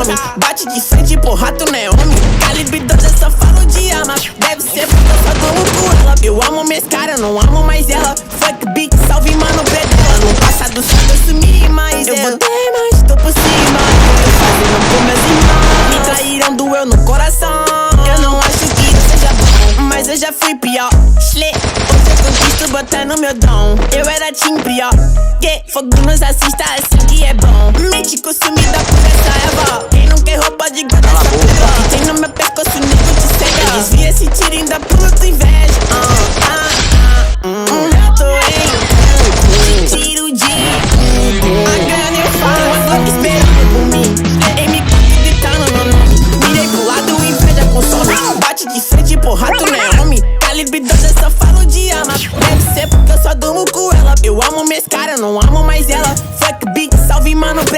some. Bate de frente, porra, tu não é homem. Calibre 12, eu só falo de arma. Deve ser porque eu só dou com ela. Eu amo minhas caras, não amo mais ela. Fuck beat, salve mano, predela. No passado só eu sumi, mas eu botei mais, tô por cima. Eu fazendo com meus irmãos. Me traíram, doeu no coração. Eu não acho que eu seja bom, mas eu já fui pior. Hoje eu conquisto botando meu dom. Eu era time pior. Que fogo nos assista assim que é bom. Mente consumida por essa erva. Quem não quer roupa de gata essa porra. Que tem no meu pescoço, nego te cega. Desvia esse tiro, ainda pula tua inveja. Eu tô em tiro de a grana eu falo, eu tô esperando por mim. M4 gritando meu nome. Mirei pro lado, inveja consome. Bate de frente, porra, tu não é homem. Calibre 12, eu só falo de arma. Deve ser porque eu só durmo com ela. Eu amo minhas caras, não amo mais ela.